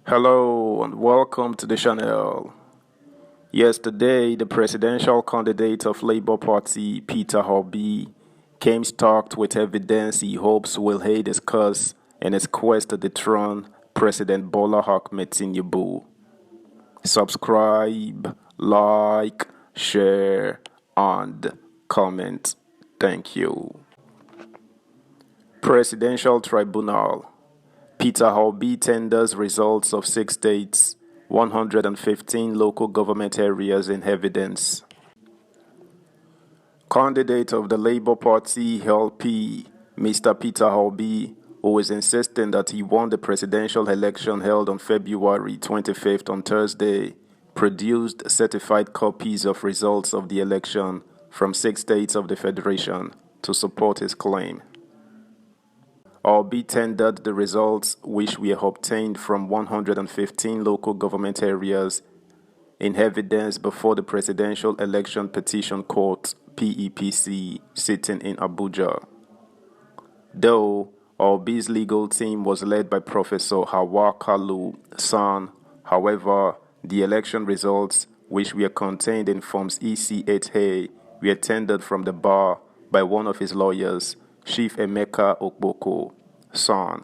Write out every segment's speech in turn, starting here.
Hello and welcome to the channel. Yesterday, the presidential candidate of Labour Party, Peter Obi, came stocked with evidence he hopes will aid his cause in his quest to dethrone President Bola Ahmed Tinubu. Subscribe, like, share, and comment. Thank you. Presidential Tribunal. Peter Obi tenders results of 6 states, 115 local government areas in evidence. Candidate of the Labour Party LP, Mr. Peter Obi, who is insisting that he won the presidential election held on February 25th on Thursday, produced certified copies of results of the election from 6 states of the Federation to support his claim. Obi tendered the results which were obtained from 115 local government areas in evidence before the Presidential Election Petition Court (PEPC) sitting in Abuja. Though Obi's legal team was led by Professor Hawa Kalu San, however, the election results, which were contained in Forms EC8A, were tendered from the bar by one of his lawyers, Chief Emeka Okpoko San.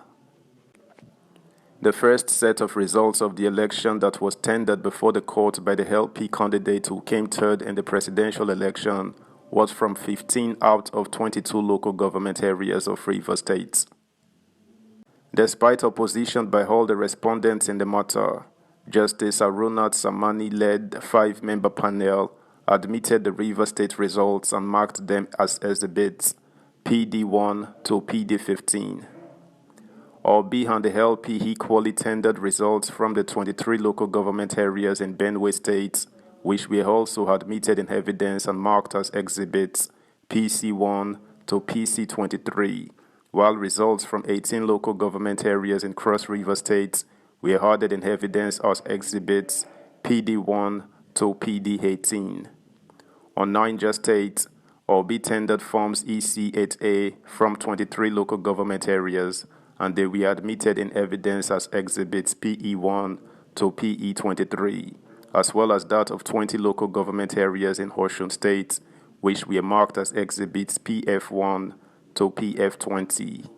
The first set of results of the election that was tendered before the court by the LP candidate who came third in the presidential election was from 15 out of 22 local government areas of Rivers State. Despite opposition by all the respondents in the matter, Justice Arunat Samani-led 5-member panel admitted the Rivers State results and marked them as exhibits PD1 to PD15. Obi and the LP equally tendered results from the 23 local government areas in Benue State, which were also admitted in evidence and marked as exhibits PC1 to PC23, while results from 18 local government areas in Cross River State were added in evidence as exhibits PD1 to PD18. On Niger State, Obi tendered Forms EC8A from 23 local government areas, and they were admitted in evidence as exhibits PE1 to PE23, as well as that of 20 local government areas in Osun State, which were marked as exhibits PF1 to PF20.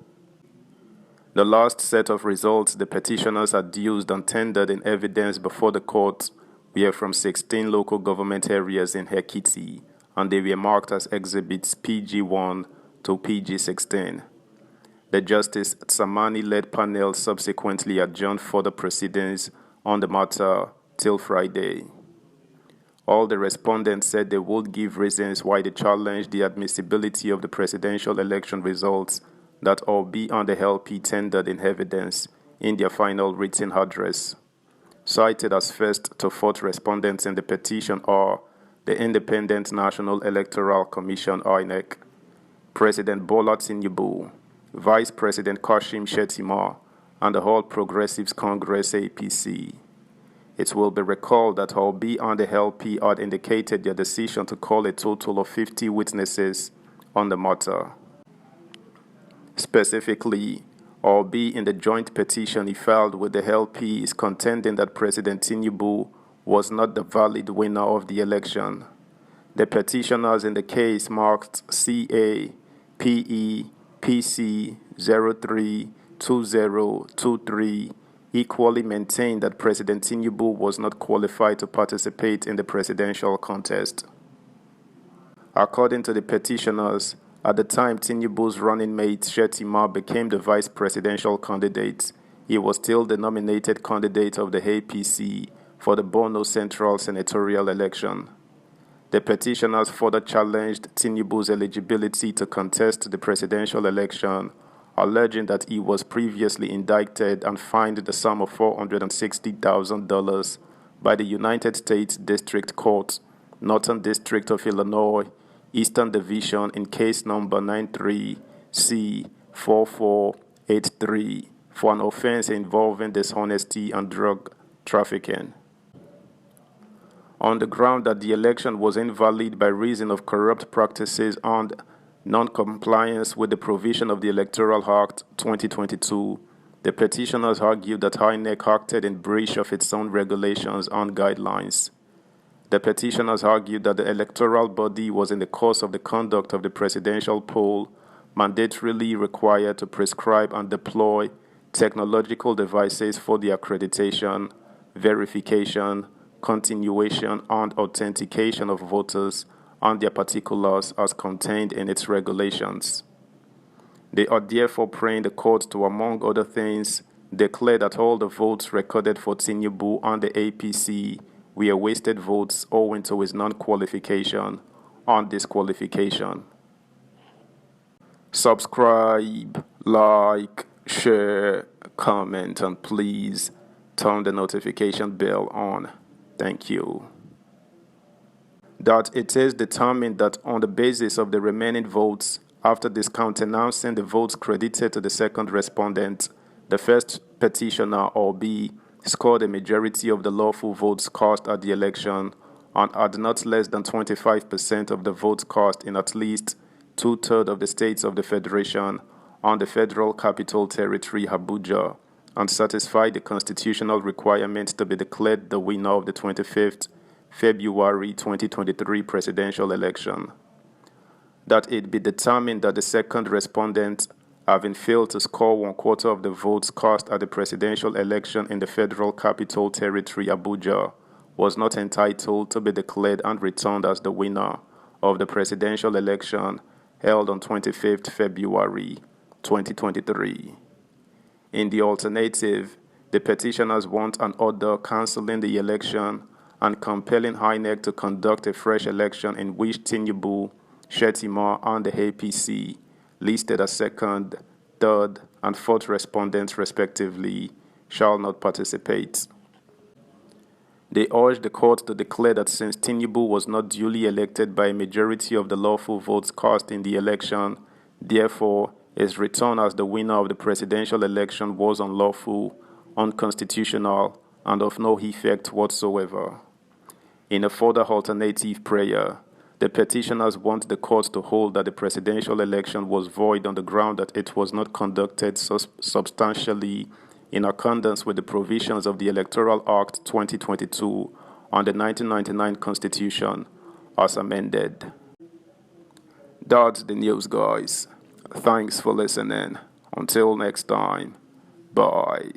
The last set of results the petitioners adduced and tendered in evidence before the court were from 16 local government areas in Ekiti, and they were marked as exhibits PG1 to PG16. The Justice Tsamani-led panel subsequently adjourned further proceedings on the matter till Friday. All the respondents said they would give reasons why they challenged the admissibility of the presidential election results that Obi and the LP tendered in evidence in their final written address. Cited as first to fourth respondents in the petition are the Independent National Electoral Commission (INEC), President Bola Tinubu, Vice President Kashim Shettima, and the All Progressives Congress (APC). It will be recalled that Obi and the LP had indicated their decision to call a total of 50 witnesses on the matter. Specifically, Obi, in the joint petition he filed with the LP, is contending that President Tinubu was not the valid winner of the election. The petitioners in the case marked CA, PE, PC 032023 equally maintained that President Tinubu was not qualified to participate in the presidential contest. According to the petitioners, at the time Tinubu's running mate Shettima became the vice presidential candidate, he was still the nominated candidate of the APC for the Borno Central senatorial election. The petitioners further challenged Tinubu's eligibility to contest the presidential election, alleging that he was previously indicted and fined the sum of $460,000 by the United States District Court, Northern District of Illinois, Eastern Division in case number 93C4483 for an offense involving dishonesty and drug trafficking. On the ground that the election was invalid by reason of corrupt practices and non-compliance with the provision of the Electoral Act 2022, The petitioners argued that INEC acted in breach of its own regulations and guidelines. The petitioners argued that the electoral body was in the course of the conduct of the presidential poll mandatorily required to prescribe and deploy technological devices for the accreditation, verification, continuation, and authentication of voters and their particulars as contained in its regulations. They are therefore praying the court to, among other things, declare that all the votes recorded for Tinubu and the APC were wasted votes owing to his non-qualification and disqualification. Subscribe, like, share, comment, and please turn the notification bell on. Thank you. That it is determined that on the basis of the remaining votes, after discountenancing the votes credited to the second respondent, the first petitioner, or B, scored a majority of the lawful votes cast at the election and had not less than 25% of the votes cast in at least two-thirds of the states of the Federation and the Federal Capital Territory, Abuja, and satisfied the constitutional requirement to be declared the winner of the 25th February 2023 presidential election. That it be determined that the second respondent, having failed to score 1/4 of the votes cast at the presidential election in the Federal Capital Territory, Abuja, was not entitled to be declared and returned as the winner of the presidential election held on 25th February 2023. In the alternative, the petitioners want an order cancelling the election and compelling INEC to conduct a fresh election in which Tinubu, Shettima, and the APC, listed as second, third, and fourth respondents respectively, shall not participate. They urge the court to declare that since Tinubu was not duly elected by a majority of the lawful votes cast in the election, therefore his return as the winner of the presidential election was unlawful, unconstitutional, and of no effect whatsoever. In a further alternative prayer, the petitioners want the court to hold that the presidential election was void on the ground that it was not conducted substantially in accordance with the provisions of the Electoral Act 2022 and the 1999 Constitution as amended. That's the news, guys. Thanks for listening. Until next time, bye.